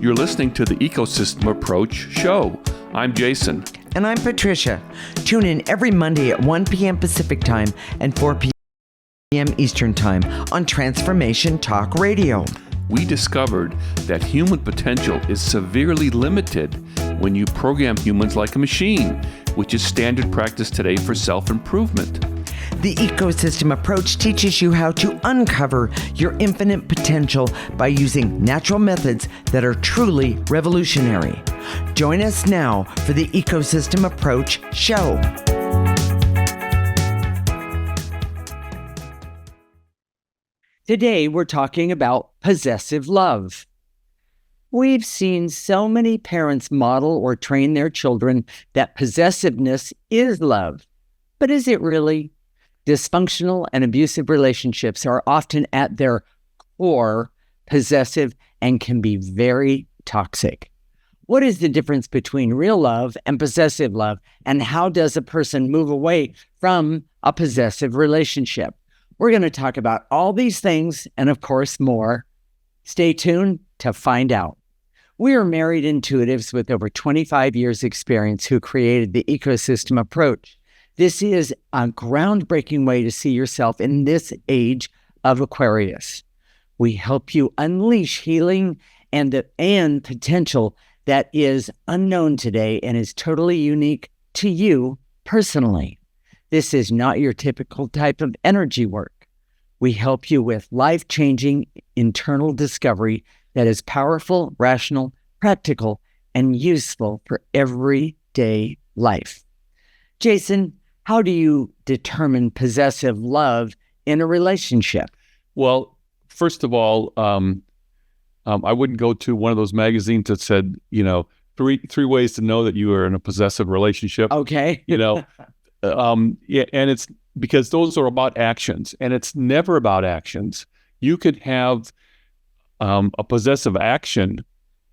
You're listening to the Ecosystem Approach show. I'm Jason. And I'm Patricia. Tune in every Monday at 1 p.m. Pacific Time and 4 p.m. Eastern Time on Transformation Talk Radio. We discovered that human potential is severely limited when you program humans like a machine, which is standard practice today for self-improvement. The Ecosystem Approach teaches you how to uncover your infinite potential by using natural methods that are truly revolutionary. Join us now for the Ecosystem Approach show. Today, we're talking about possessive love. We've seen so many parents model or train their children that possessiveness is love. But is it really? Dysfunctional and abusive relationships are often at their core possessive and can be very toxic. What is the difference between real love and possessive love, and how does a person move away from a possessive relationship? We're going to talk about all these things and, of course, more. Stay tuned to find out. We are married intuitives with over 25 years experience who created the Ecosystem Approach. This is a groundbreaking way to see yourself in this age of Aquarius. We help you unleash healing and potential that is unknown today and is totally unique to you personally. This is not your typical type of energy work. We help you with life-changing internal discovery that is powerful, rational, practical, and useful for everyday life. Jason, how do you determine possessive love in a relationship? Well, first of all, I wouldn't go to one of those magazines that said, three ways to know that you are in a possessive relationship. Okay. Yeah, and it's because those are about actions, and it's never about actions. You could have a possessive action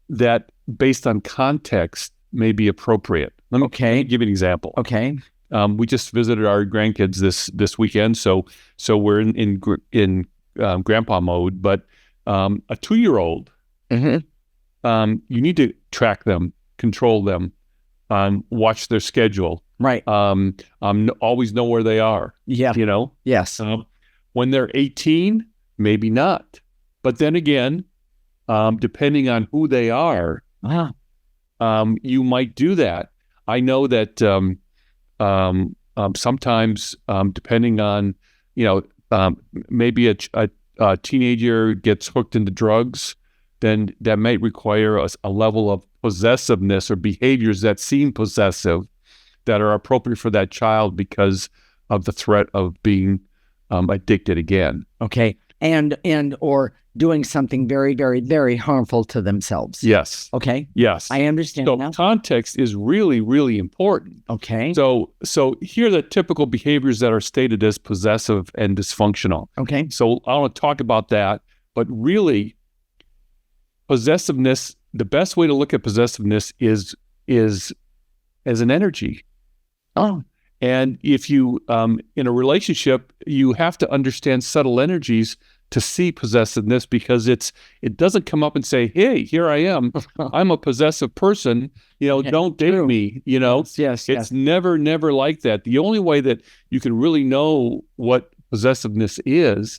that, based on context, may be appropriate. Let me give you an example. Okay. We just visited our grandkids this weekend, so we're in grandpa mode. But a 2-year-old, you need to track them, control them, watch their schedule, right? Always know where they are. Yeah, yes. When they're 18, maybe not. But then again, depending on who they are, you might do that. I know that. Sometimes, depending on, maybe a teenager gets hooked into drugs, then that might require a level of possessiveness or behaviors that seem possessive that are appropriate for that child because of the threat of being addicted again. Okay. And or doing something very, very, very harmful to themselves. Yes. Okay. Yes. I understand so now. Context is really, really important. Okay. So here are the typical behaviors that are stated as possessive and dysfunctional. Okay. So I want to talk about that, but really, possessiveness, the best way to look at possessiveness is as an energy. Oh. And if you, in a relationship, you have to understand subtle energies to see possessiveness, because it doesn't come up and say, "Hey, here I am. I'm a possessive person. Don't date me." Yes. It's never like that. The only way that you can really know what possessiveness is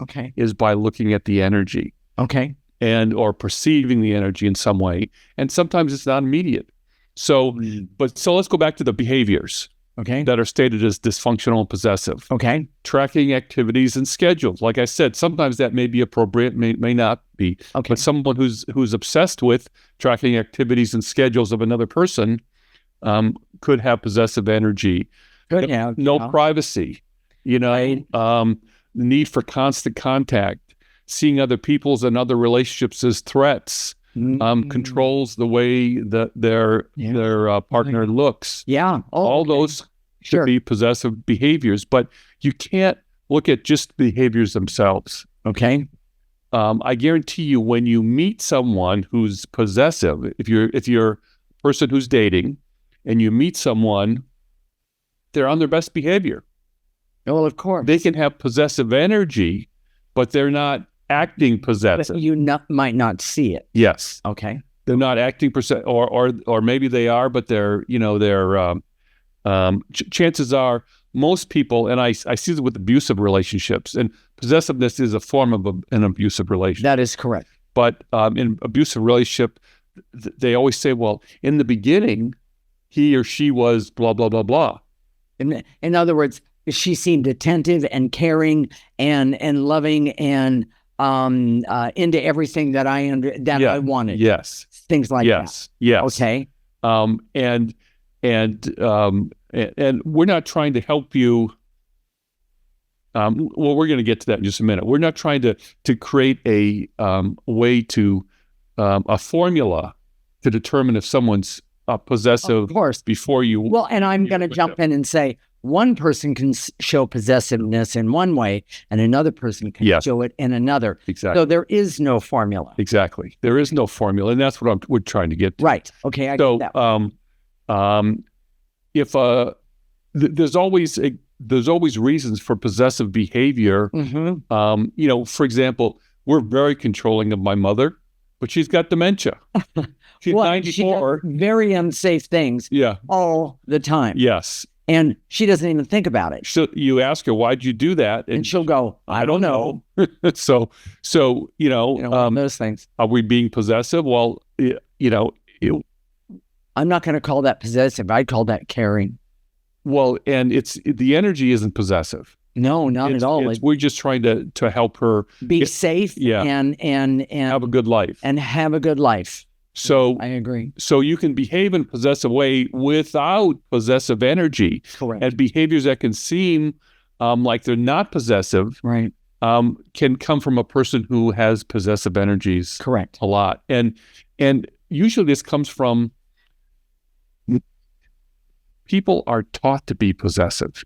by looking at the energy, or perceiving the energy in some way. And sometimes it's not immediate. So let's go back to the behaviors. That are stated as dysfunctional and possessive. Tracking activities and schedules. Like I said, sometimes that may be appropriate, may not be. But someone who's obsessed with tracking activities and schedules of another person could have possessive energy. No privacy. The need for constant contact, seeing other people's and other relationships as threats. Controls the way that their partner looks. Yeah. All those should be possessive behaviors, but you can't look at just behaviors themselves. I guarantee you, when you meet someone who's possessive, if you're a person who's dating and you meet someone, they're on their best behavior. Well, of course. They can have possessive energy, but they're not acting possessive. But you might not see it. Yes. Okay. they're not acting or maybe they are, but chances are most people, and I see this with abusive relationships, and possessiveness is a form of an abusive relationship. That is correct. But in abusive relationship, they always say, well, in the beginning, he or she was blah, blah, blah, blah. In other words, she seemed attentive and caring and loving and into everything that I wanted. Yes. Things like that. Yes. Okay. And we're not trying to help you. Well, we're going to get to that in just a minute. We're not trying to create a way to a formula to determine if someone's possessive. Of course. Before you. Well, and I'm going to jump in and say one person can show possessiveness in one way, and another person can show it in another. Exactly. So there is no formula. Exactly. There is no formula, and that's what we're trying to get to. Right. Okay. I get that. There's always reasons for possessive behavior. Mm-hmm. For example, we're very controlling of my mother, but she's got dementia. She's 94. She does very unsafe things. All the time. Yes. And she doesn't even think about it. So you ask her, why'd you do that? And she'll go, I don't know. So those things. Are we being possessive? Well, I'm not going to call that possessive. I'd call that caring. Well, and the energy isn't possessive. No, not at all. We're just trying to help her be safe and have a good life. And have a good life. So I agree. So you can behave in a possessive way without possessive energy. Correct. And behaviors that can seem like they're not possessive, right, can come from a person who has possessive energies. Correct. A lot. And usually this comes from people are taught to be possessive.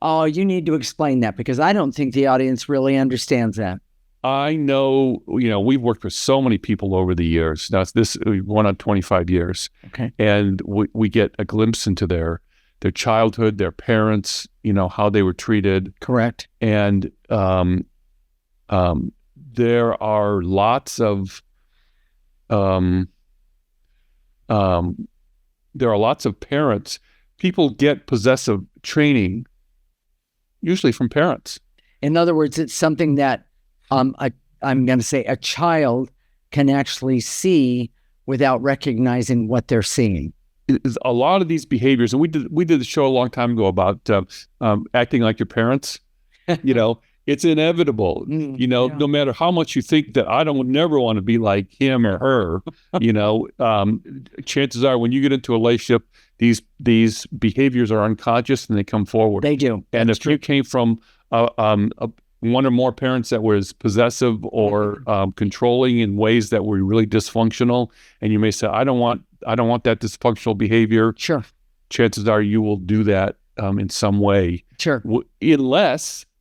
Oh, you need to explain that because I don't think the audience really understands that. I know, we've worked with so many people over the years. Now, we've went on 25 years. Okay. And we get a glimpse into their childhood, their parents, how they were treated. Correct. And there are lots of parents. People get possessive training usually from parents. In other words, it's something that I'm going to say a child can actually see without recognizing what they're seeing. A lot of these behaviors, and we did the show a long time ago about acting like your parents. It's inevitable. No matter how much you think that I never want to be like him or her. Chances are when you get into a relationship, these behaviors are unconscious and they come forward. They do. And if you came from one or more parents that was possessive or controlling in ways that were really dysfunctional, and you may say, I don't want that dysfunctional behavior. Sure. Chances are you will do that in some way. Sure.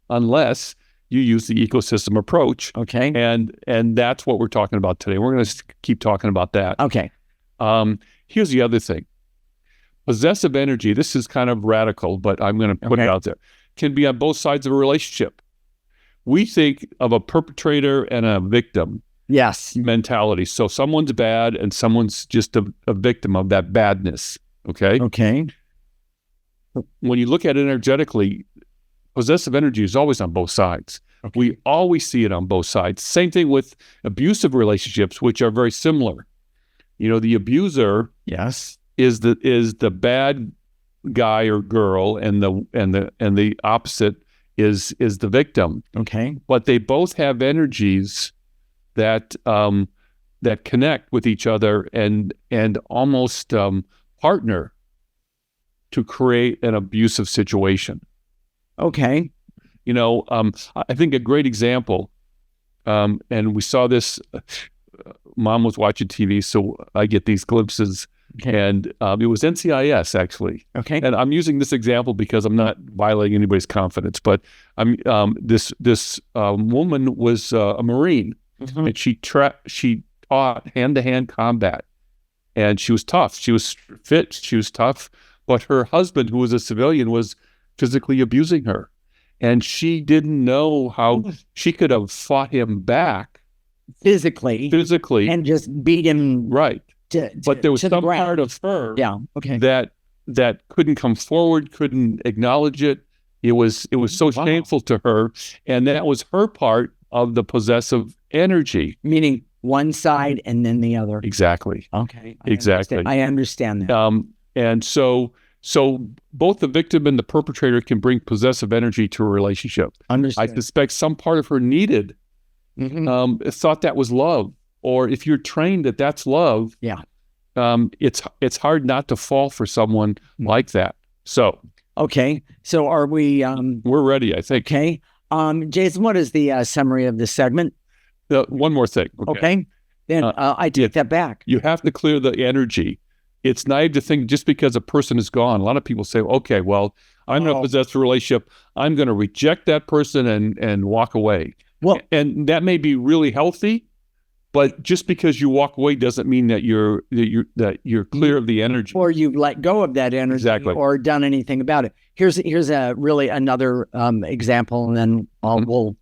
Unless you use the ecosystem approach. Okay. And that's what we're talking about today. We're going to keep talking about that. Okay. Here's the other thing. Possessive energy, this is kind of radical, but I'm going to put it out there, can be on both sides of a relationship. We think of a perpetrator and a victim mentality. So someone's bad and someone's just a victim of that badness. Okay? Okay. When you look at it energetically, possessive energy is always on both sides. Okay. We always see it on both sides. Same thing with abusive relationships, which are very similar. The abuser is the bad guy or girl, and the opposite is the victim. Okay. But they both have energies that connect with each other and almost partner to create an abusive situation. Okay. I think a great example, and we saw this, Mom was watching TV, so I get these glimpses. Okay. And it was NCIS, actually. Okay. And I'm using this example because I'm not violating anybody's confidence, but this woman was a Marine, and she taught hand-to-hand combat, and she was tough. She was fit. She was tough, but her husband, who was a civilian, was physically abusing her, and she didn't know how she could have fought him back physically, and just beat him. Right. But there was some part of her that couldn't come forward, couldn't acknowledge it. It was so shameful to her. And that was her part of the possessive energy. Meaning one side and then the other. Exactly. Okay. Exactly. I understand that. And so both the victim and the perpetrator can bring possessive energy to a relationship. Understood. I suspect some part of her needed, thought that was love. Or if you're trained that that's love, it's hard not to fall for someone like that. So okay, so are we? We're ready, I think. Okay, Jason, what is the summary of this segment? One more thing. Okay, then I take that back. You have to clear the energy. It's naive to think just because a person is gone. A lot of people say, "Okay, well, I'm in a possessive relationship. I'm going to reject that person and walk away." Well, and that may be really healthy. But just because you walk away doesn't mean that you're clear of the energy, or you've let go of that energy, or done anything about it. Here's a really another example, and then we'll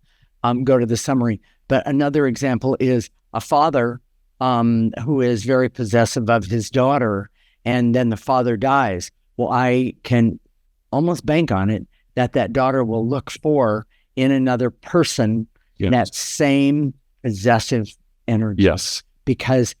go to the summary. But another example is a father who is very possessive of his daughter, and then the father dies. Well, I can almost bank on it that daughter will look for in another person that same possessive energy. Yes. Because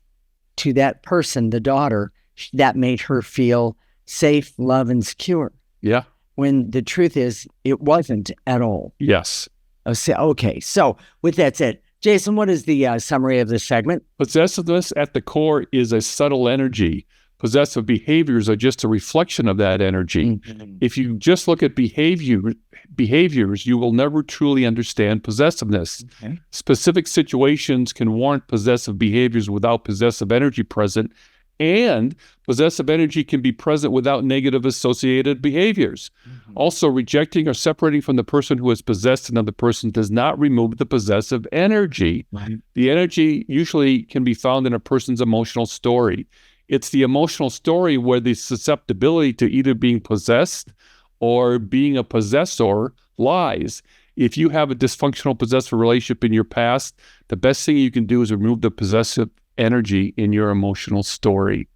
to that person, the daughter, that made her feel safe, loved, and secure. Yeah. When the truth is, it wasn't at all. Yes. Okay. So with that said, Jason, what is the summary of this segment? Possessiveness at the core is a subtle energy. Possessive behaviors are just a reflection of that energy. Mm-hmm. If you just look at behaviors, you will never truly understand possessiveness. Okay. Specific situations can warrant possessive behaviors without possessive energy present, and possessive energy can be present without negative associated behaviors. Mm-hmm. Also, rejecting or separating from the person who has possessed another person does not remove the possessive energy. Right. The energy usually can be found in a person's emotional story. It's the emotional story where the susceptibility to either being possessed or being a possessor lies. If you have a dysfunctional possessive relationship in your past, the best thing you can do is remove the possessive energy in your emotional story.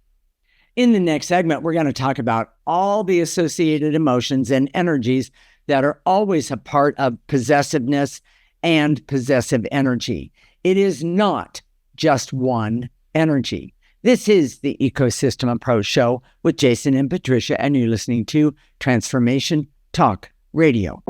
In the next segment, we're going to talk about all the associated emotions and energies that are always a part of possessiveness and possessive energy. It is not just one energy. This is the Ecosystem Approach Show with Jason and Patricia, and you're listening to Transformation Talk Radio.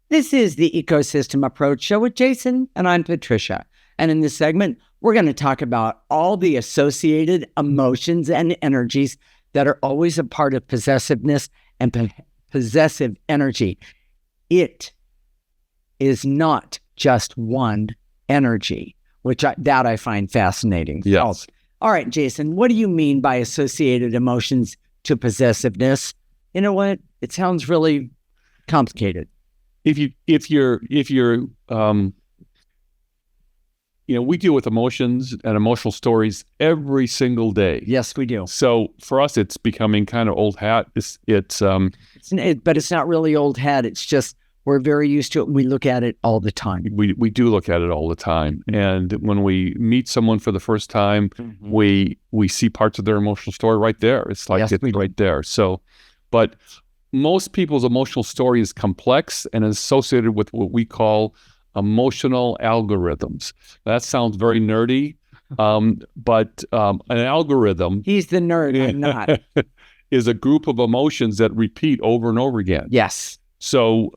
This is the Ecosystem Approach Show with Jason, and I'm Patricia. And in this segment, we're going to talk about all the associated emotions and energies that are always a part of possessiveness and possessive energy. It is not just one energy, which I find fascinating. Yes. All right, Jason, what do you mean by associated emotions to possessiveness? You know what? It sounds really complicated. If you're we deal with emotions and emotional stories every single day. Yes, we do. So for us, it's becoming kind of old hat. But it's not really old hat. It's just we're very used to it. We look at it all the time. We do look at it all the time. And when we meet someone for the first time, mm-hmm. we see parts of their emotional story right there. It's like it's right there. So, but most people's emotional story is complex and is associated with what we call emotional algorithms. That sounds very nerdy, but an algorithm... He's the nerd, I'm not. ...is a group of emotions that repeat over and over again. Yes. So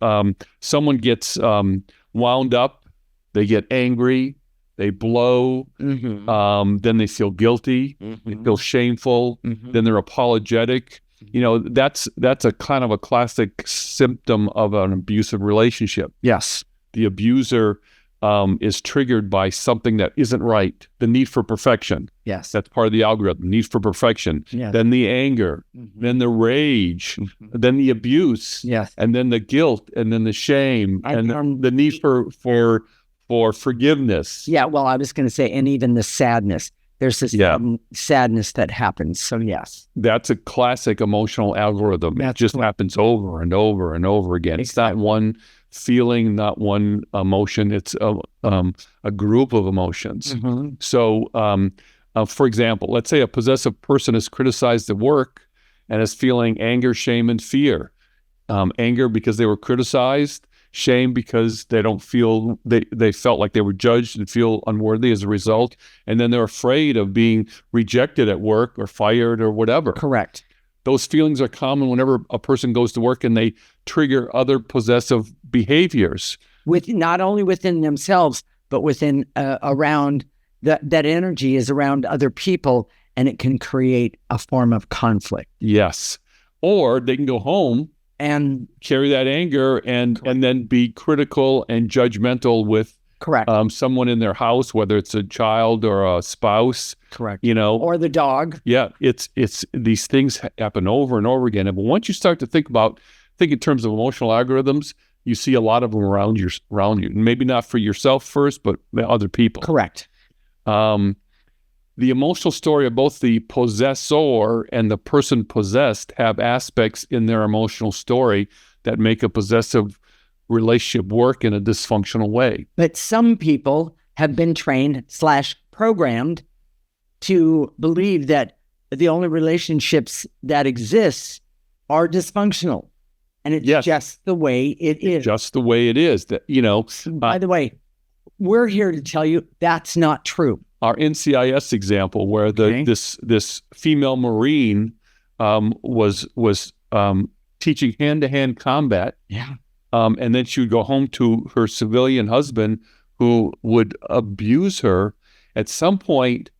someone gets wound up, they get angry, they blow, mm-hmm. Then they feel guilty, mm-hmm. they feel shameful, mm-hmm. then they're apologetic. You know, that's a kind of a classic symptom of an abusive relationship. Yes. The abuser is triggered by something that isn't right. The need for perfection. Yes. That's part of the algorithm. Need for perfection. Yes. Then the anger. Mm-hmm. Then the rage. Mm-hmm. Then the abuse. Yes. And then the guilt. And then the shame. And the need for forgiveness. Yeah. Well, I was going to say, and even the sadness. there's this sadness that happens. So yes. That's a classic emotional algorithm. It just happens over and over and over again. It's not one feeling, not one emotion. It's a group of emotions. So, for example, let's say a possessive person is criticized at work and is feeling anger, shame, and fear. Anger because they were criticized, shame because they don't feel they felt like they were judged and feel unworthy as a result, and then they're afraid of being rejected at work or fired or whatever. Correct. Those feelings are common whenever a person goes to work and they trigger other possessive behaviors. Not only within themselves, but within around that energy is around other people, and it can create a form of conflict. Yes. Or they can go home and carry that anger and then be critical and judgmental with someone in their house, whether it's a child or a spouse. Correct. Or the dog. Yeah. It's these things happen over and over again. But once you start to think in terms of emotional algorithms, you see a lot of them around you. Maybe not for yourself first, but other people. Correct. The emotional story of both the possessor and the person possessed have aspects in their emotional story that make a possessive relationship work in a dysfunctional way. But some people have been trained / programmed to believe that the only relationships that exist are dysfunctional. And it's just the way it is. Just the way it is. By the way, we're here to tell you that's not true. Our NCIS example, where this female Marine was teaching hand-to-hand combat, and then she would go home to her civilian husband who would abuse her. At some point,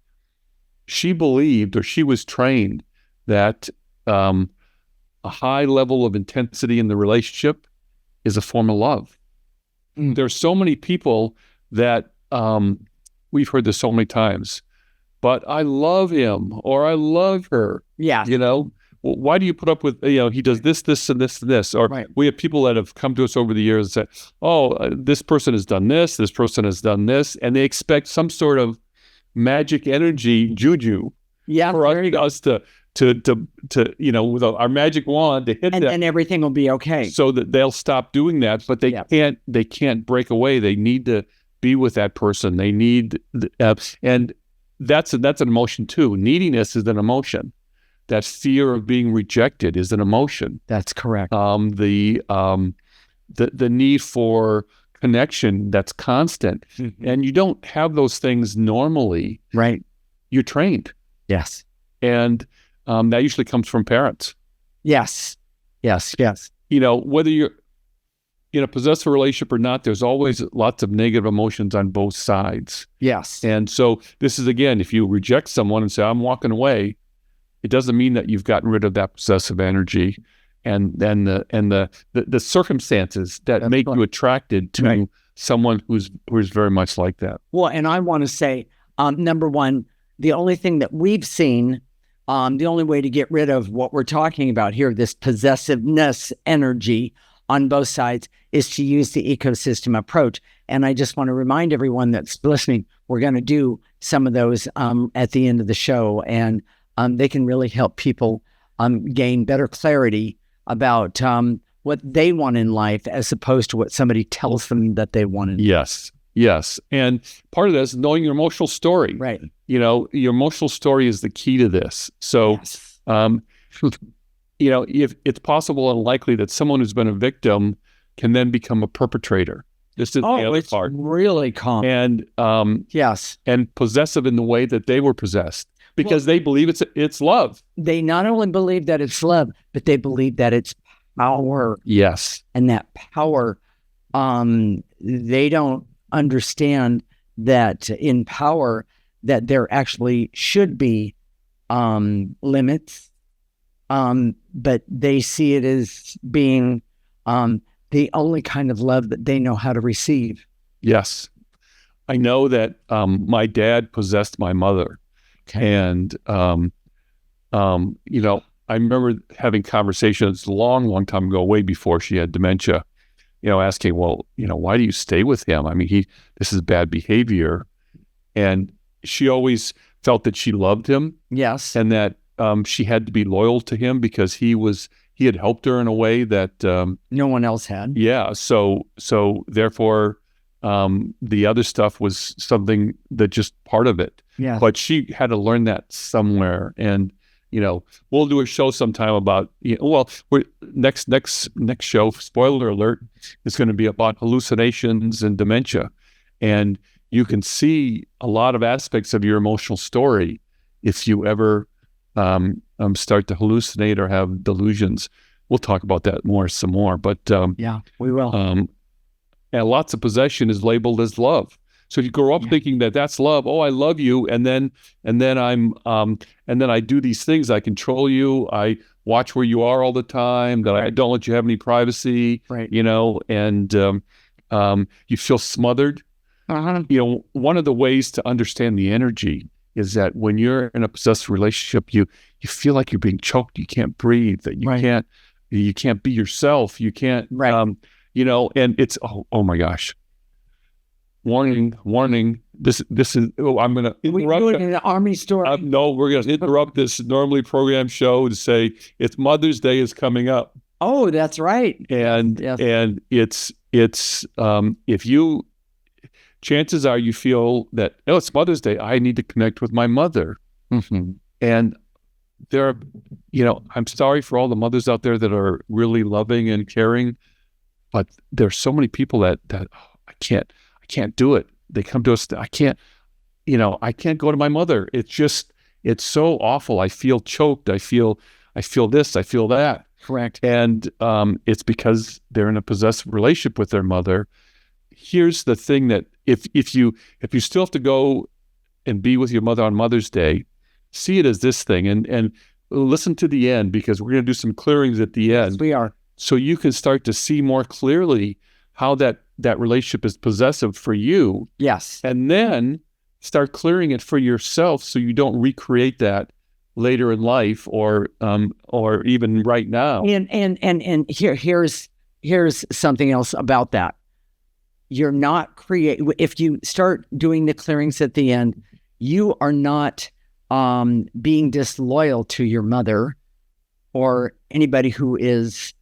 she believed, or she was trained, that a high level of intensity in the relationship is a form of love. There's so many people that we've heard this so many times, but I love him or I love her. Yeah. Why do you put up with, he does this, this, and this, and this? Or we have people that have come to us over the years and said, this person has done this person has done this, and they expect some sort of magic energy, juju, for us to with our magic wand to hit them. And everything will be okay. So that they'll stop doing that, but they can't break away. They need to be with that person. They need, and that's an emotion too. Neediness is an emotion. That fear of being rejected is an emotion. That's correct. The need for connection that's constant, and you don't have those things normally. Right. You're trained. Yes. And that usually comes from parents. Yes. Whether you're in a possessive relationship or not, there's always lots of negative emotions on both sides. Yes. And so this is, again, if you reject someone and say, I'm walking away, it doesn't mean that you've gotten rid of that possessive energy and then the circumstances that make you attracted to someone who's very much like that. Well, and I want to say, number one, the only thing that we've seen, the only way to get rid of what we're talking about here, this possessiveness energy on both sides, is to use the ecosystem approach. And I just want to remind everyone that's listening, we're going to do some of those at the end of the show, and they can really help people gain better clarity about what they want in life as opposed to what somebody tells them that they want in life. Yes. And part of this is knowing your emotional story. Right. Your emotional story is the key to this. So, if it's possible and likely that someone who's been a victim can then become a perpetrator. This is the other part. Really common. And and possessive in the way that they were possessed, because they believe it's love. They not only believe that it's love, but they believe that it's power. Yes. And that power, they don't understand that in power that there actually should be limits, but they see it as being the only kind of love that they know how to receive. Yes. I know that my dad possessed my mother. Okay. And, I remember having conversations a long, long time ago, way before she had dementia, asking, well, why do you stay with him? I mean, this is bad behavior. And she always felt that she loved him. Yes. And that she had to be loyal to him because he had helped her in a way that no one else had. Yeah. So therefore, the other stuff was something that just part of it. Yeah. But she had to learn that somewhere. And, we'll do a show sometime about, next show, spoiler alert, is going to be about hallucinations and dementia. And you can see a lot of aspects of your emotional story if you ever start to hallucinate or have delusions. We'll talk about that some more. But yeah, we will. And lots of possession is labeled as love. So if you grow up thinking that that's love, oh, I love you, and then I do these things, I control you, I watch where you are all the time, that I don't let you have any privacy, right? And you feel smothered. Uh-huh. One of the ways to understand the energy is that when you're in a possessive relationship, you feel like you're being choked, you can't breathe, that you can't be yourself, you can't, and it's oh my gosh. Warning. This is. I'm going to interrupt. We're doing an army story. No, we're going to interrupt this normally programmed show to say it's Mother's Day is coming up. Oh, that's right. And it's if you, chances are you feel that it's Mother's Day, I need to connect with my mother. Mm-hmm. And there are, I'm sorry for all the mothers out there that are really loving and caring, but there's so many people that I can't do it. They come to us, I can't go to my mother. It's so awful. I feel choked. I feel this, I feel that. Correct. And it's because they're in a possessive relationship with their mother. Here's the thing, that if you still have to go and be with your mother on Mother's Day, see it as this thing and listen to the end, because we're going to do some clearings at the end. Yes, we are. So you can start to see more clearly how that relationship is possessive for you. Yes. And then start clearing it for yourself so you don't recreate that later in life or even right now. And here's something else about that. You're not if you start doing the clearings at the end, you are not being disloyal to your mother or anybody who is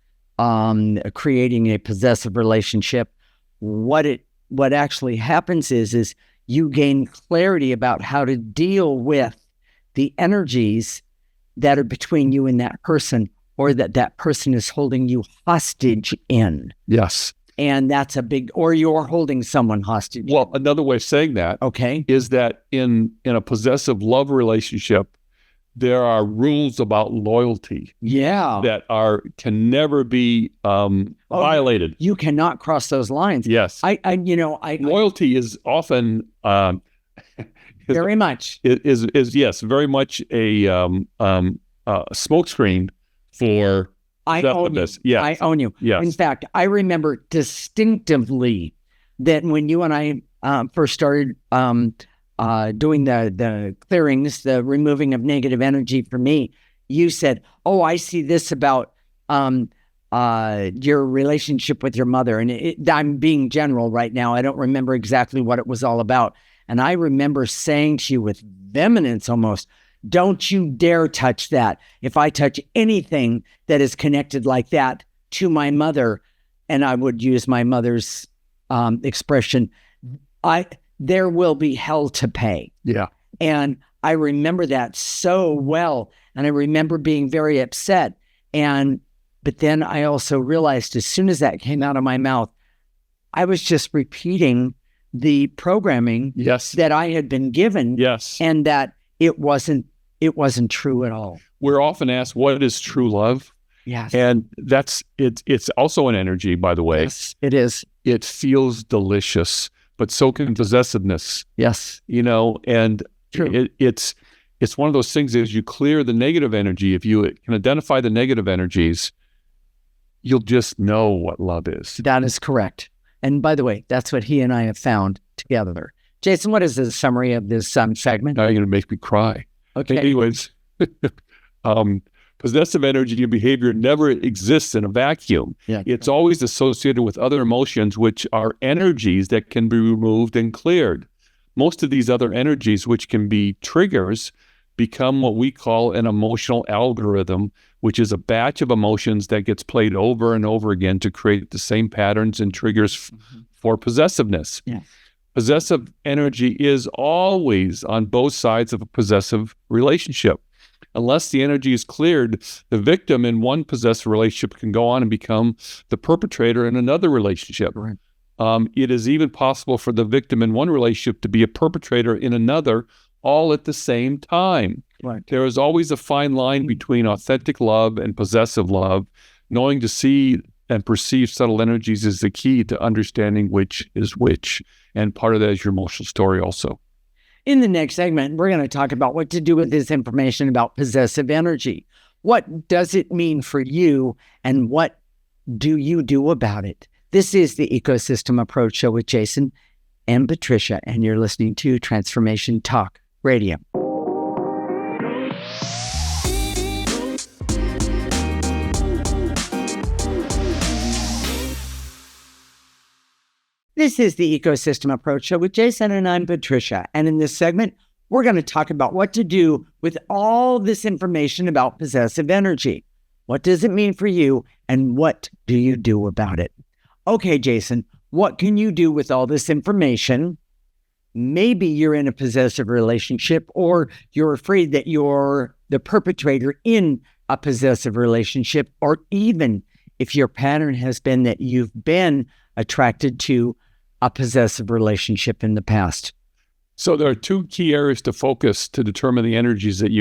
creating a possessive relationship. What actually happens is you gain clarity about how to deal with the energies that are between you and that person, or that person is holding you hostage in. Yes. And that's or you're holding someone hostage. Well, another way of saying that is that in a possessive love relationship, there are rules about loyalty. Yeah. That can never be violated. You cannot cross those lines. Yes. Loyalty is often very much is very much a smokescreen for I own you. Yes. I own you. Yes. In fact, I remember distinctively that when you and I first started doing the clearings, the removing of negative energy for me, you said, "Oh, I see this about your relationship with your mother." And I'm being general right now. I don't remember exactly what it was all about. And I remember saying to you with vehemence almost, "Don't you dare touch that. If I touch anything that is connected like that to my mother," and I would use my mother's expression, there will be hell to pay. Yeah. And I remember that so well. And I remember being very upset. But then I also realized as soon as that came out of my mouth, I was just repeating the programming that I had been given. Yes. And that it wasn't true at all. We're often asked, what is true love? Yes. And it's also an energy, by the way. Yes, it is. It feels delicious, but so can possessiveness. Yes. And true. It's one of those things, as you clear the negative energy, if you can identify the negative energies, you'll just know what love is. That is correct. And by the way, that's what he and I have found together. Jason, what is the summary of this segment? Now you're going to make me cry. Okay. Anyways, possessive energy and behavior never exists in a vacuum. Yeah. It's always associated with other emotions, which are energies that can be removed and cleared. most of these other energies, which can be triggers, become what we call an emotional algorithm, which is a batch of emotions that gets played over and over again to create the same patterns and triggers for possessiveness. Yeah. Possessive energy is always on both sides of a possessive relationship. Unless the energy is cleared, the victim in one possessive relationship can go on and become the perpetrator in another relationship. Right. It is even possible for the victim in one relationship to be a perpetrator in another, all at the same time. Right. There is always a fine line between authentic love and possessive love. Knowing to see and perceive subtle energies is the key to understanding which is which. And part of that is your emotional story also. In the next segment, we're going to talk about what to do with this information about possessive energy. What does it mean for you, and what do you do about it? This is the Ecosystem Approach Show with Jason and Patricia, and you're listening to Transformation Talk Radio. This is the Ecosystem Approach Show with Jason, and I'm Patricia. And in this segment, we're going to talk about what to do with all this information about possessive energy. What does it mean for you, and what do you do about it? Okay, Jason, what can you do with all this information? Maybe you're in a possessive relationship, or you're afraid that you're the perpetrator in a possessive relationship, or even if your pattern has been that you've been attracted to a possessive relationship in the past. So there are two key areas to focus to determine the energies that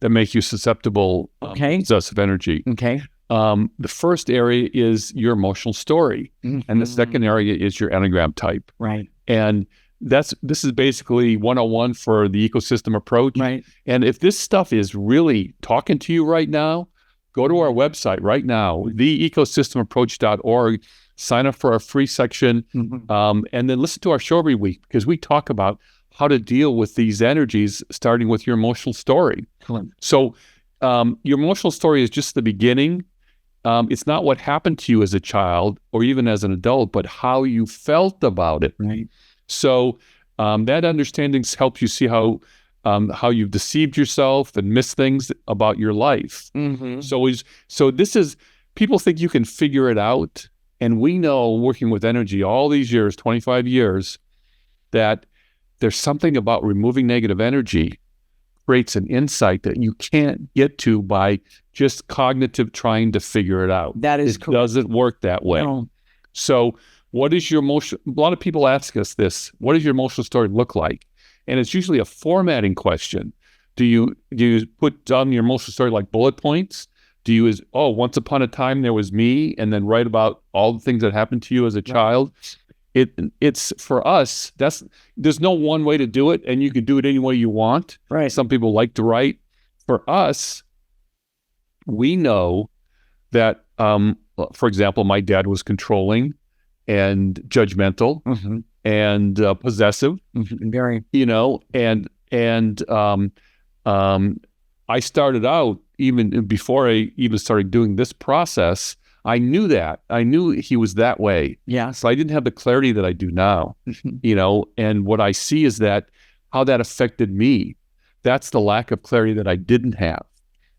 make you susceptible to possessive energy. Okay. The first area is your emotional story, and the second area is your Enneagram type. Right. And this is basically 101 for the ecosystem approach. Right. And if this stuff is really talking to you right now, go to our website right now, theecosystemapproach.org, sign up for our free section, and then listen to our show every week, because we talk about how to deal with these energies, starting with your emotional story. Cool. So your emotional story is just the beginning. It's not what happened to you as a child or even as an adult, but how you felt about it. Right. So that understanding helps you see how you've deceived yourself and missed things about your life. So this is, people think you can figure it out. And we know, working with energy all these years, 25 years, that there's something about removing negative energy creates an insight that you can't get to by just cognitive trying to figure it out. That is correct. It doesn't work that way. No. So what is your emotion? A lot of people ask us this: what does your emotional story look like? And it's usually a formatting question. Do you put down your emotional story like bullet points? Do you once upon a time there was me, and then write about all the things that happened to you as a child? It's for us, there's no one way to do it, and you can do it any way you want. Right. Some people like to write. For us, we know that, for example, my dad was controlling and judgmental and possessive. Very. I started out, even before I even started doing this process, I knew that. I knew he was that way. Yeah. So I didn't have the clarity that I do now, and what I see is that how that affected me. That's the lack of clarity that I didn't have.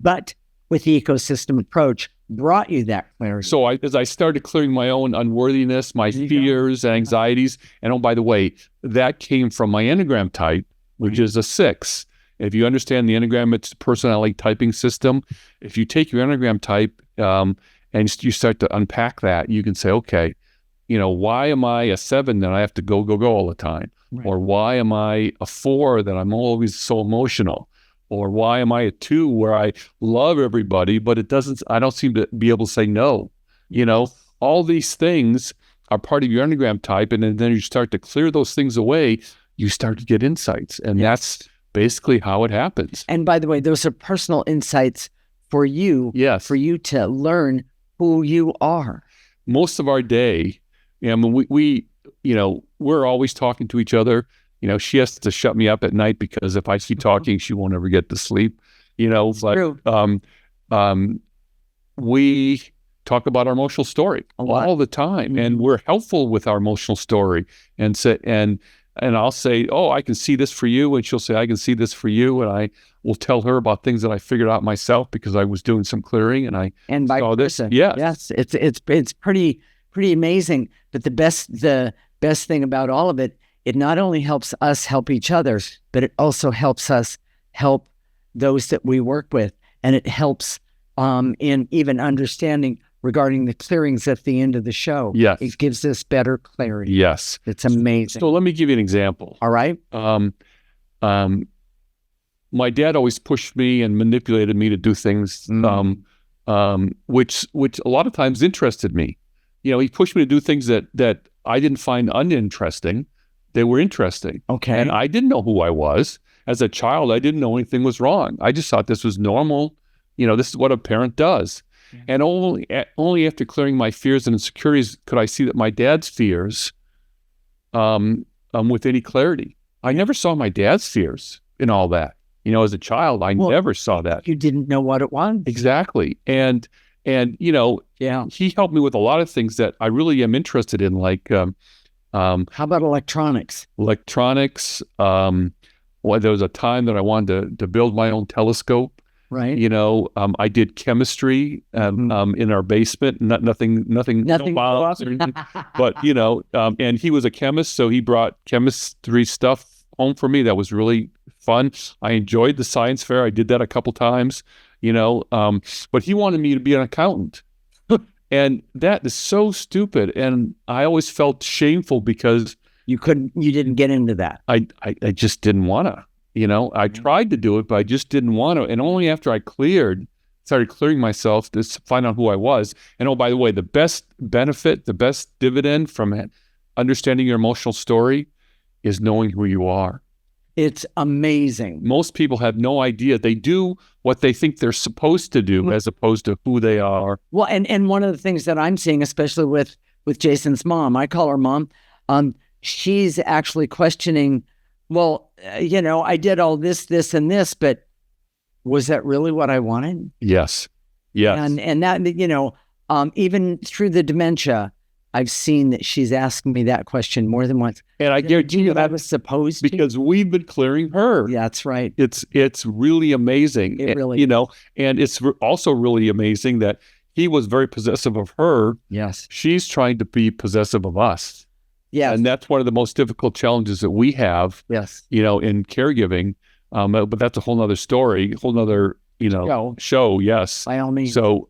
But with the ecosystem approach, brought you that clarity. So as I started clearing my own unworthiness, my fears and anxieties, and by the way, that came from my Enneagram type, which is a 6. If you understand the Enneagram, it's a personality typing system. If you take your Enneagram type and you start to unpack that, you can say, okay, why am I a 7 that I have to go all the time? Right. Or why am I a 4 that I'm always so emotional? Or why am I a 2 where I love everybody, but I don't seem to be able to say no? All these things are part of your Enneagram type. And then you start to clear those things away, you start to get insights. And that's basically how it happens. And by the way, those are personal insights for you. Yes. For you to learn who you are. Most of our day, we're always talking to each other. She has to shut me up at night, because if I keep talking, she won't ever get to sleep. True. We talk about our emotional story all the time, and we're helpful with our emotional story, and and I'll say, "Oh, I can see this for you," and she'll say, "I can see this for you," and I will tell her about things that I figured out myself because I was doing some clearing and I saw this. Yes, it's pretty amazing. But the best thing about all of it, it not only helps us help each other, but it also helps us help those that we work with, and it helps in even understanding regarding the clearings at the end of the show. Yes. It gives us better clarity. Yes. It's amazing. So let me give you an example. All right. My dad always pushed me and manipulated me to do things, which a lot of times interested me. He pushed me to do things that I didn't find uninteresting. They were interesting. Okay. And I didn't know who I was. As a child, I didn't know anything was wrong. I just thought this was normal. This is what a parent does. Yeah. And only after clearing my fears and insecurities could I see that my dad's fears with any clarity. I never saw my dad's fears in all that. As a child, I never saw that. You didn't know what it was. Exactly. And he helped me with a lot of things that I really am interested in, like how about electronics? Electronics. There was a time that I wanted to build my own telescope. Right. I did chemistry in our basement. Nothing. No bombs or anything. But and he was a chemist, so he brought chemistry stuff home for me. That was really fun. I enjoyed the science fair. I did that a couple times. But he wanted me to be an accountant, and that is so stupid. And I always felt shameful because you didn't get into that. I just didn't want to. I tried to do it, but I just didn't want to. And only after I started clearing myself to find out who I was. And oh, by the way, the best benefit, the best dividend from understanding your emotional story is knowing who you are. It's amazing. Most people have no idea. They do what they think they're supposed to do as opposed to who they are. Well, and one of the things that I'm seeing, especially with Jason's mom, I call her mom, she's actually questioning, well, I did all this, and this, but was that really what I wanted? Yes. Yes. And that, even through the dementia, I've seen that she's asked me that question more than once. And I guarantee you that was supposed to. Because we've been clearing her. Yeah, that's right. It's really amazing. It really and it's also really amazing that he was very possessive of her. Yes. She's trying to be possessive of us. Yes. And that's one of the most difficult challenges that we have. Yes. In caregiving. But that's a whole nother story, whole nother, show. Yes. By all means. So,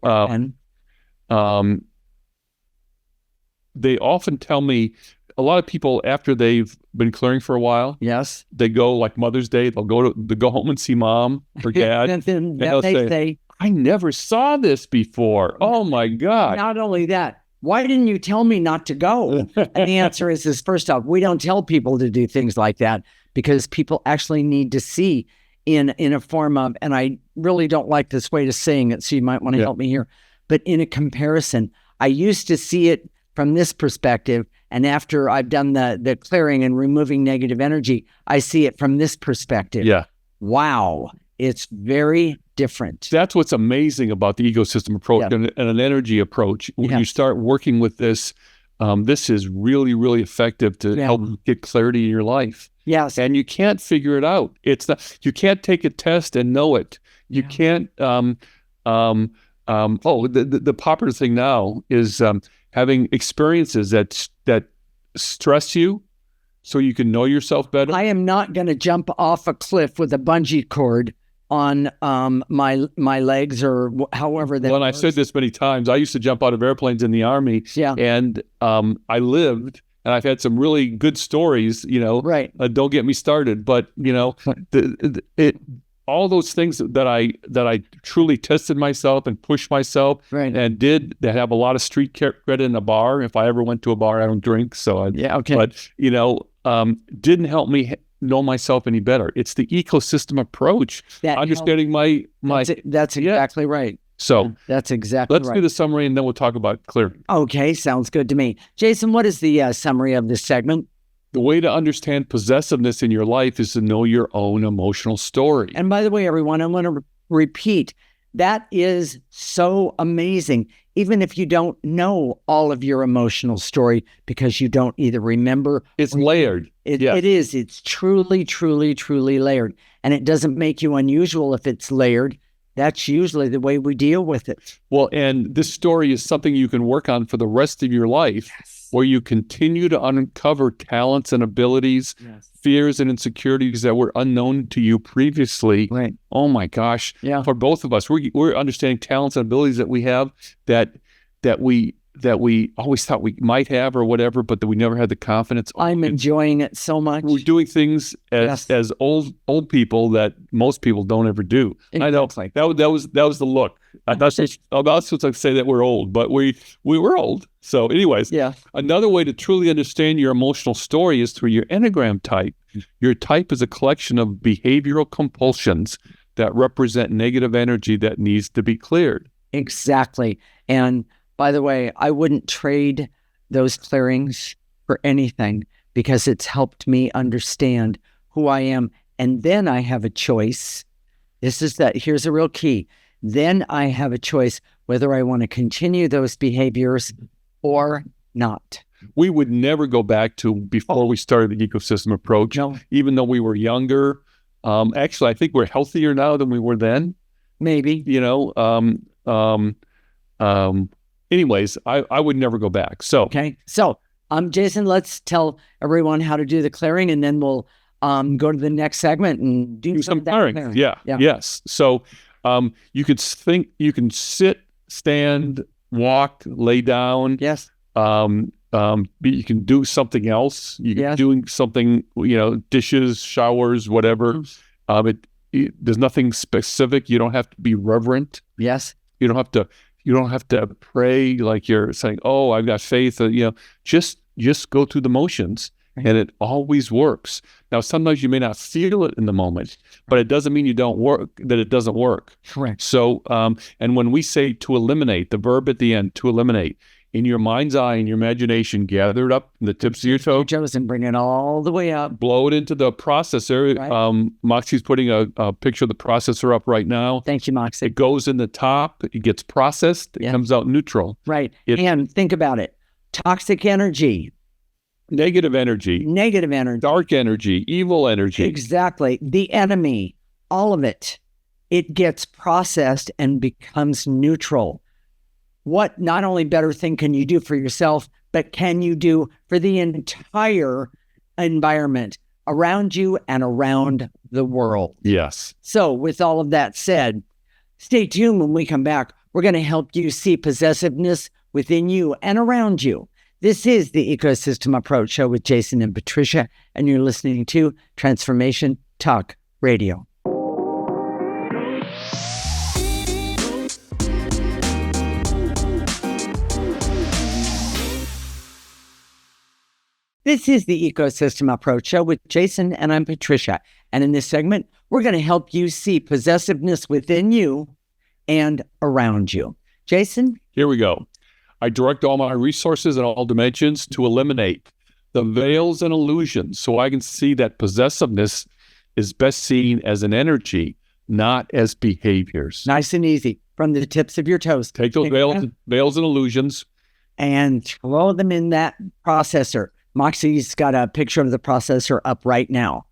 they often tell me, a lot of people after they've been clearing for a while, yes, they go like Mother's Day, they'll go home and see mom or dad, and then they say, I never saw this before. Oh my God. Not only that, why didn't you tell me not to go? And the answer is first off, we don't tell people to do things like that because people actually need to see in a form of, and I really don't like this way of saying it, so you might want to help me here, but in a comparison, I used to see it from this perspective, and after I've done the clearing and removing negative energy, I see it from this perspective. Yeah. Wow. It's very different. That's what's amazing about the ecosystem approach and an energy approach. When you start working with this, this is really, really effective to help get clarity in your life. Yes. And you can't figure it out. You can't take a test and know it. You can't, the popular thing now is having experiences that stress you so you can know yourself better. I am not going to jump off a cliff with a bungee cord on my legs or however that Well, I've said this many times. I used to jump out of airplanes in the Army. Yeah. And I lived, and I've had some really good stories, Right. Don't get me started. But, all those things that I truly tested myself and pushed myself and did that have a lot of street credit in a bar. If I ever went to a bar, I don't drink. So but didn't help me know myself any better. It's the ecosystem approach, understanding my. That's exactly right. So that's exactly right. Let's do the summary and then we'll talk about clearing. Okay, sounds good to me. Jason, what is the summary of this segment? The way to understand possessiveness in your life is to know your own emotional story. And by the way, everyone, I want to repeat That is so amazing, even if you don't know all of your emotional story, because you don't either remember. It's layered. It is. It's truly, truly, truly layered. And it doesn't make you unusual if it's layered. That's usually the way we deal with it. Well, and this story is something you can work on for the rest of your life, where you continue to uncover talents and abilities, fears and insecurities that were unknown to you previously. Right. Oh my gosh. Yeah. For both of us, we're understanding talents and abilities that we have that we always thought we might have or whatever, but that we never had the confidence. I'm enjoying it so much. We're doing things as old people that most people don't ever do. Exactly. I know that was the look. I'm not supposed to say that we're old, but we were old. So anyways, another way to truly understand your emotional story is through your Enneagram type. Your type is a collection of behavioral compulsions that represent negative energy that needs to be cleared. Exactly. And by the way, I wouldn't trade those clearings for anything, because it's helped me understand who I am. And then I have a choice. Here's a real key. Then I have a choice whether I want to continue those behaviors or not. We would never go back to before we started the ecosystem approach, even though we were younger. Actually, I think we're healthier now than we were then. Maybe. Anyways, I would never go back. So Jason, let's tell everyone how to do the clearing, and then we'll go to the next segment and do some clearing. Yeah. Yes. So you can sit, stand, walk, lay down. Yes. You can do something else. You can doing something, dishes, showers, whatever. There's nothing specific. You don't have to be reverent. Yes. You don't have to pray like you're saying, "Oh, I've got faith." Just go through the motions, and it always works. Now, sometimes you may not feel it in the moment, but it doesn't mean that it doesn't work. Correct. So, and when we say to eliminate, the verb at the end, to eliminate, in your mind's eye, in your imagination, gather it up in the tips of your toes and bring it all the way up. Blow it into the processor. Right. Moxie's putting a picture of the processor up right now. Thank you, Moxie. It goes in the top. It gets processed. It comes out neutral. Right. And think about it. Toxic energy. Negative energy. Dark energy. Evil energy. Exactly. The enemy. All of it. It gets processed and becomes neutral. What not only better thing can you do for yourself, but can you do for the entire environment around you and around the world? Yes. So with all of that said, stay tuned. When we come back, we're going to help you see possessiveness within you and around you. This is the Ecosystem Approach Show with Jason and Patricia, and you're listening to Transformation Talk Radio. This is the Ecosystem Approach Show with Jason, and I'm Patricia. And in this segment, we're going to help you see possessiveness within you and around you. Jason? Here we go. I direct all my resources in all dimensions to eliminate the veils and illusions so I can see that possessiveness is best seen as an energy, not as behaviors. Nice and easy. From the tips of your toes. Take those veils and illusions and throw them in that processor. Moxie's got a picture of the processor up right now.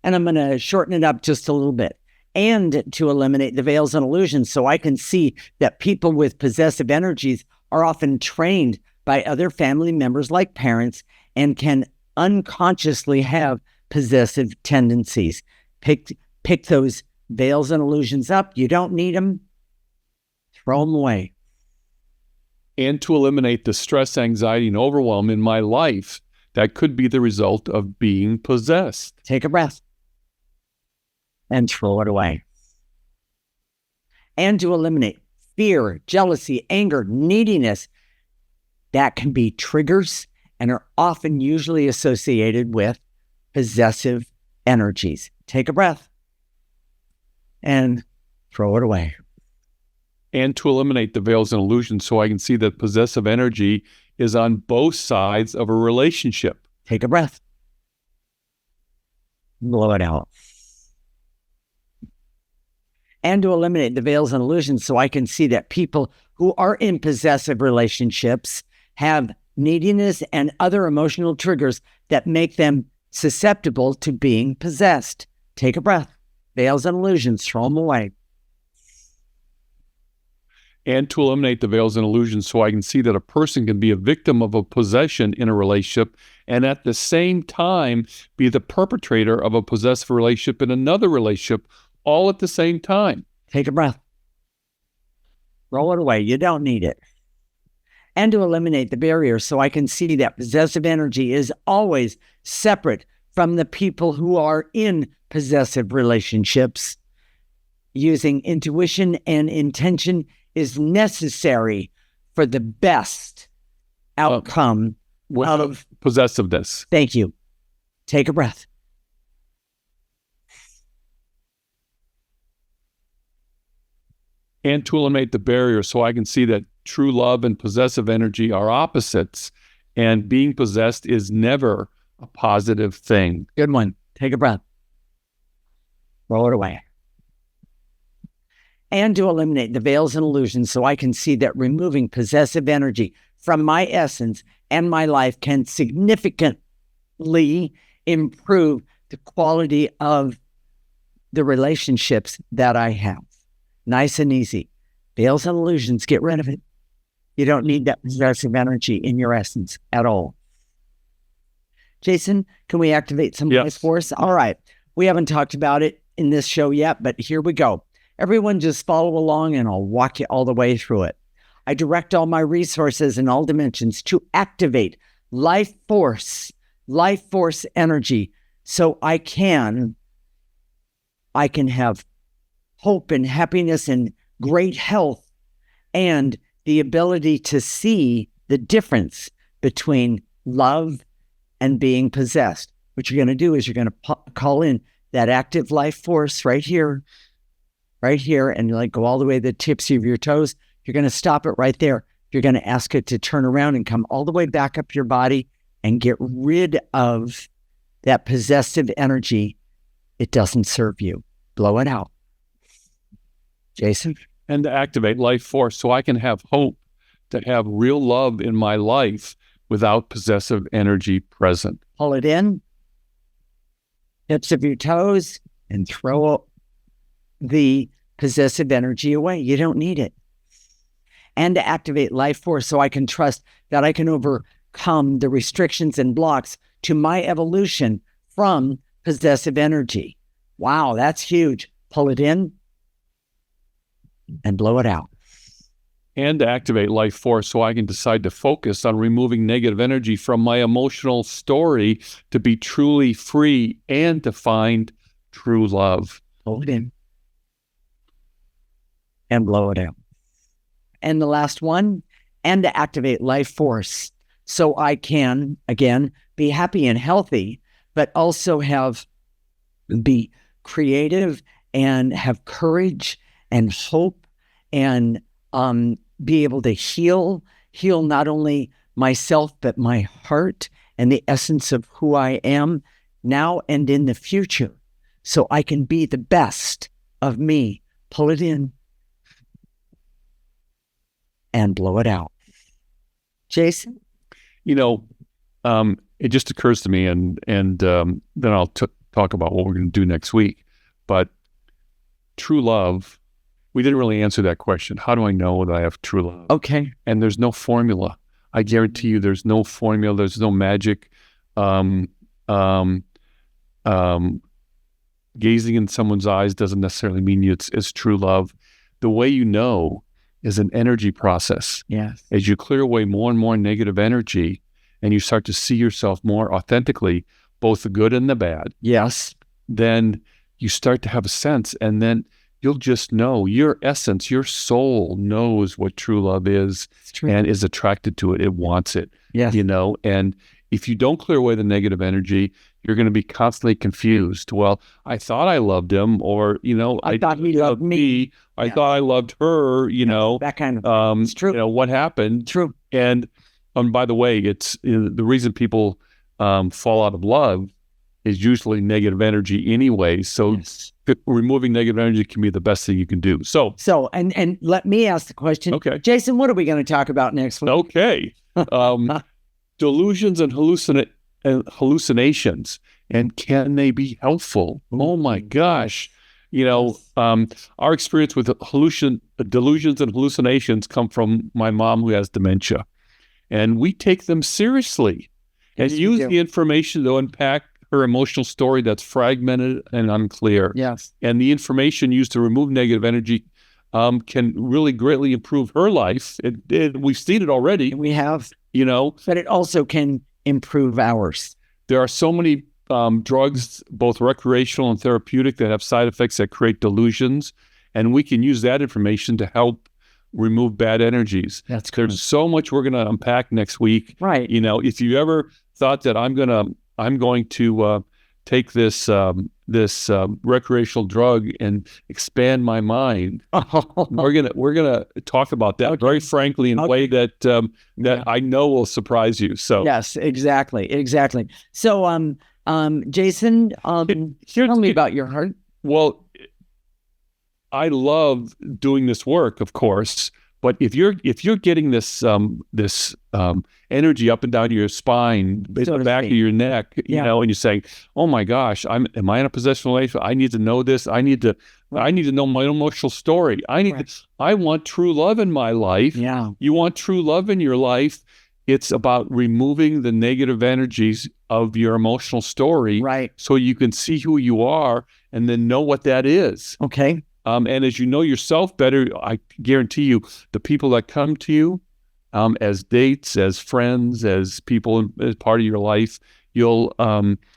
And I'm going to shorten it up just a little bit. And to eliminate the veils and illusions so I can see that people with possessive energies are often trained by other family members like parents and can unconsciously have possessive tendencies. Pick those veils and illusions up. You don't need them. Throw them away. And to eliminate the stress, anxiety, and overwhelm in my life that could be the result of being possessed. Take a breath and throw it away. And to eliminate fear, jealousy, anger, neediness that can be triggers and are often usually associated with possessive energies. Take a breath and throw it away. And to eliminate the veils and illusions so I can see that possessive energy is on both sides of a relationship. Take a breath. Blow it out. and to eliminate the veils and illusions so I can see that people who are in possessive relationships have neediness and other emotional triggers that make them susceptible to being possessed. Take a breath. Veils and illusions, throw them away. And to eliminate the veils and illusions so I can see that a person can be a victim of a possession in a relationship and at the same time be the perpetrator of a possessive relationship in another relationship all at the same time. Take a breath. Roll it away. You don't need it. And to eliminate the barrier so I can see that possessive energy is always separate from the people who are in possessive relationships. Using intuition and intention is necessary for the best outcome out of possessiveness. Thank you. Take a breath. And to eliminate the barrier so I can see that true love and possessive energy are opposites, and being possessed is never a positive thing. Good one. Take a breath. Roll it away. And to eliminate the veils and illusions so I can see that removing possessive energy from my essence and my life can significantly improve the quality of the relationships that I have. Nice and easy. Veils and illusions, get rid of it. You don't need that possessive energy in your essence at all. Jason, can we activate some life force? All right. We haven't talked about it in this show yet, but here we go. Everyone just follow along and I'll walk you all the way through it. I direct all my resources in all dimensions to activate life force energy so I can have hope and happiness and great health and the ability to see the difference between love and being possessed. What you're going to do is you're going to call in that active life force right here, and like go all the way to the tips of your toes. You're going to stop it right there. You're going to ask it to turn around and come all the way back up your body and get rid of that possessive energy. It doesn't serve you. Blow it out. Jason? And to activate life force so I can have hope to have real love in my life without possessive energy present. Pull it in, tips of your toes, and throw the possessive energy away. You don't need it. And to activate life force so I can trust that I can overcome the restrictions and blocks to my evolution from possessive energy. Wow, that's huge. Pull it in and blow it out. And to activate life force so I can decide to focus on removing negative energy from my emotional story to be truly free and to find true love. Hold it in and blow it out. And the last one, and to activate life force so I can, again, be happy and healthy, but also be creative and have courage and hope and be able to heal not only myself, but my heart and the essence of who I am now and in the future, so I can be the best of me. Pull it in and blow it out. Jason? It just occurs to me, and then I'll talk about what we're going to do next week. But true love, we didn't really answer that question. How do I know that I have true love? Okay. And there's no formula. I guarantee you there's no formula. There's no magic. Gazing in someone's eyes doesn't necessarily mean it's true love. The way you know is an energy process. Yes. As you clear away more and more negative energy and you start to see yourself more authentically, both the good and the bad. Yes. Then you start to have a sense, and then you'll just know your essence, your soul knows what true love is and is attracted to it. It wants it. Yes. And if you don't clear away the negative energy, you're going to be constantly confused. Well, I thought I loved him, or, I thought he loved me. I thought I loved her, that kind of, it's true. What happened? True. And by the way, it's the reason people fall out of love is usually negative energy anyway. So removing negative energy can be the best thing you can do. So and let me ask the question. Okay. Jason, what are we going to talk about next week? Okay. Delusions and hallucinations, and can they be helpful? Oh my gosh. Our experience with delusions and hallucinations come from my mom, who has dementia, and we take them seriously and use the information to unpack her emotional story that's fragmented and unclear. Yes. And the information used to remove negative energy can really greatly improve her life. We've seen it already. We have. But it also can improve ours. There are so many drugs, both recreational and therapeutic, that have side effects that create delusions. And we can use that information to help remove bad energies. That's good. There's so much we're going to unpack next week. Right. If you ever thought that I'm going to take this recreational drug and expand my mind, we're gonna talk about that very frankly in a way that I know will surprise you. So yes, exactly. So Jason, tell me about your heart. Well, I love doing this work, of course, but if you're getting this energy up and down your spine, the back of your neck, and you're saying, "Oh my gosh, am I in a possession relationship? I need to know this. I need to know my emotional story. I want true love in my life." Yeah. You want true love in your life. It's about removing the negative energies of your emotional story, right? So you can see who you are and then know what that is. Okay. And as you know yourself better, I guarantee you, the people that come to you as dates, as friends, as people as part of your life, you'll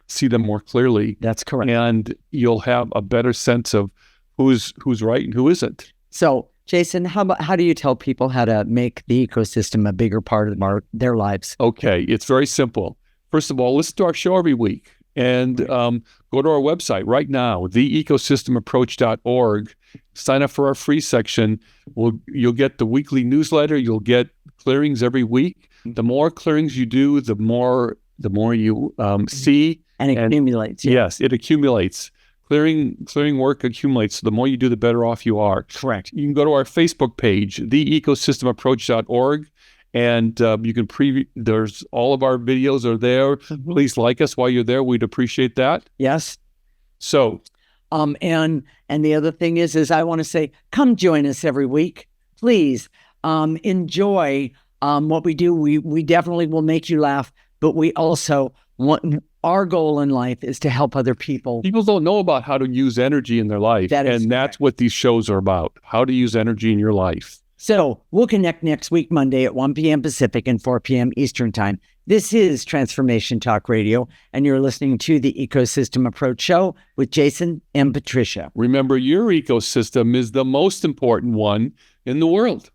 see them more clearly. That's correct. And you'll have a better sense of who's right and who isn't. So, Jason, how do you tell people how to make the ecosystem a bigger part of their lives? Okay, it's very simple. First of all, listen to our show every week. And go to our website right now, theecosystemapproach.org. Sign up for our free section. You'll get the weekly newsletter. You'll get clearings every week. The more clearings you do, the more you see. And it accumulates. Yes, it accumulates. Clearing work accumulates. So the more you do, the better off you are. Correct. You can go to our Facebook page, theecosystemapproach.org. And you can there's all of our videos are there. Mm-hmm. Please like us while you're there. We'd appreciate that. Yes. So, and the other thing is I want to say, come join us every week. Please enjoy what we do. We definitely will make you laugh, but we also want, our goal in life is to help other people. People don't know about how to use energy in their life. That's what these shows are about, how to use energy in your life. So we'll connect next week, Monday at 1 p.m. Pacific and 4 p.m. Eastern Time. This is Transformation Talk Radio, and you're listening to the Ecosystem Approach Show with Jason and Patricia. Remember, your ecosystem is the most important one in the world.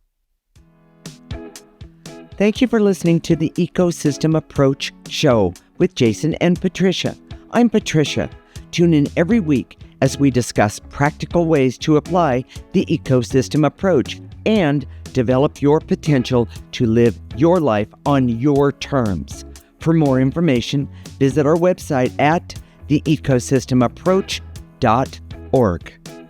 Thank you for listening to the Ecosystem Approach Show with Jason and Patricia. I'm Patricia. Tune in every week as we discuss practical ways to apply the ecosystem approach and develop your potential to live your life on your terms. For more information, visit our website at theecosystemapproach.org.